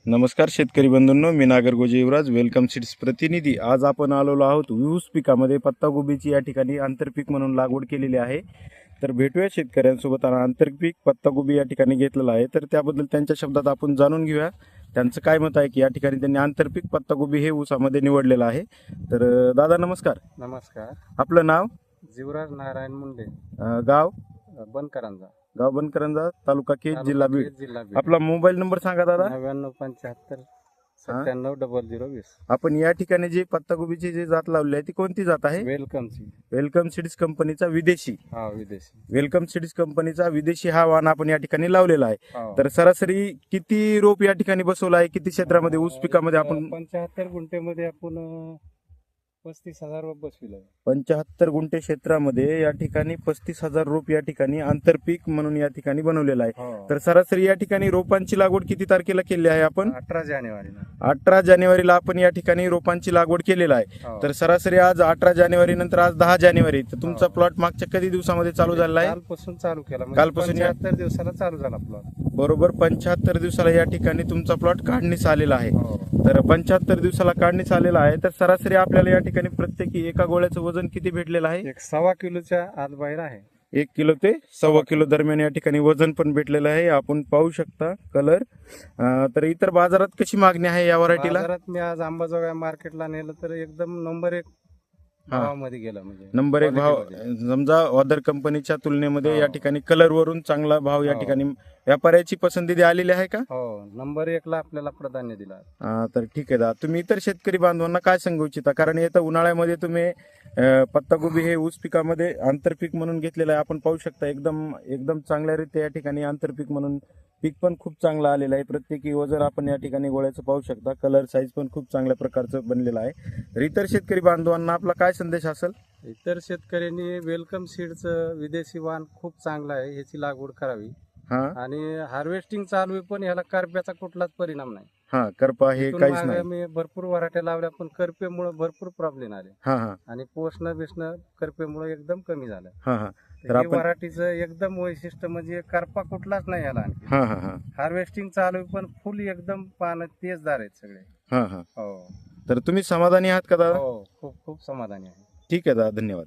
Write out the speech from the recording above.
नमस्कार शेतकरी बंधूंनो, मी नागरगोजे युवराज, welcome seeds प्रतिनिधी। आज आपण आलेलो आहोत ऊस पिकामध्ये पत्तागोबीची या ठिकाणी आंतरपीक म्हणून लागवड केलेली आहे। तर भेटूया शेतकऱ्यांसोबत आणि आंतरपीक पत्तागोबी या ठिकाणी घेतलेला आहे, तर त्याबद्दल त्यांच्या शब्दात आपण जाणून घेऊया त्यांचं काय मत आहे की या ठिकाणी त्यांनी आंतरपीक पत्तागोबी हे ऊसामध्ये निवडलेलं आहे। तर दादा नमस्कार। नमस्कार। आपलं नाव? जीवराज नारायण मुंडे, गाव? बनकरांचा, गाव बनकरंजा, तालुका केज, जिल्हा बीड। जिल्हा बीड। आपला मोबाईल नंबर सांगा दादा। 9975 970020। आपण या ठिकाणी जी पत्तागोबीची जी जात लावली आहे ती कोणती जात आहे? वेलकमची। वेलकम सीड्स कंपनीचा विदेशी। हा, विदेशी। वेलकम सीड्स कंपनीचा विदेशी हा वाण आपण या ठिकाणी लावलेला आहे। हो। तर सरासरी किती रोप या ठिकाणी बसवला आहे? किती क्षेत्रामध्ये ऊस पिकामध्ये आपण? 75 गुंठेमध्ये आपण 35,000 रोप बसविलं आहे। 75 गुंठे क्षेत्रामध्ये या ठिकाणी 35,000 रोप या ठिकाणी आंतरपीक म्हणून या ठिकाणी बनवलेला आहे। हो। तर सरासरी या ठिकाणी रोपांची लागवड किती तारखेला केली आहे आपण? 18 जानेवारीला। 18 जानेवारीला आपण या ठिकाणी रोपांची लागवड केलेला आहे। हो। तर सरासरी आज 18 जानेवारी नंतर आज 10 जानेवारी, तर तुमचा प्लॉट मागच्या कधी दिवसामध्ये चालू झाला आहे? कालपासून चालू केला, कालपासून 75 दिवसाला चालू झाला प्लॉट। बरोबर 75 दिवसाला या ठिकाणी तुमचा प्लॉट काढणीस आलेला आहे। हो। तर 75 दिवसाला काढणीस आलेला आहे। तर सरासरी आपल्याला या ठिकाणी प्रत्येकी एका गोळ्याचं वजन किती भेटलेलं आहे? एक 1.25 किलोच्या आत बाहेर आहे। 1 किलो ते 1.25 किलो दरम्यान या ठिकाणी वजन पण भेटलेलं आहे, आपण पाहू शकता कलर। तर इतर बाजारात कशी मागणी आहे या व्हरायटीला? बाजारात मी आज अंबाजोगाई मार्केटला नेलं तर एकदम नंबर 1 भावामध्ये गेला, म्हणजे नंबर 1 भाव। समजा अदर कंपनीच्या तुलनेमध्ये या ठिकाणी कलर वरून चांगला भाव या ठिकाणी व्यापाऱ्याची पसंती आलेली आहे का? हो, नंबर 1 ला आपल्याला प्राधान्य दिला। तर ठीक आहे दादा, तुम्ही इतर शेतकरी बांधवांना काय सांगू इच्छिता? कारण येत्या उन्हाळ्यामध्ये तुम्ही पत्तागोबी हे ऊस पिकामध्ये आंतरपीक म्हणून घेतलेलं आहे, आपण पाहू शकता एकदम चांगल्या रीत्या या ठिकाणी आंतरपीक म्हणून पीक पण खूप चांगलं आलेलं आहे। प्रत्येकी वजन आपण या ठिकाणी गोळ्याचं पाहू शकता, कलर साईज पण खूप चांगल्या प्रकारचं बनलेलं आहे। तर इतर शेतकरी बांधवांना आपला काय संदेश असेल? इतर शेतकऱ्यांनी वेलकम सीडचं विदेशी वाण खूप चांगलं आहे, ह्याची लागवड करावी। आणि हार्वेस्टिंग चालू आहे, पण ह्याला करप्याचा कुठलाच परिणाम नाही। करपा हे काहीच नाही। मी भरपूर व्हरायट्या लावल्या, पण करपेमुळे भरपूर प्रॉब्लेम आले। आणि पोषण बिषण करपेमुळे एकदम कमी झालं। तर व्हरायटीचं एकदम वैशिष्ट्य म्हणजे करपा कुठलाच नाही याला आणखी। हार्वेस्टिंग चालू आहे, पण फुल एकदम पानं तेजदार आहेत सगळे। तर तुम्ही समाधानी आहात का दादा? हो, खूप खूप समाधानी आहे। ठीक आहे दादा, धन्यवाद।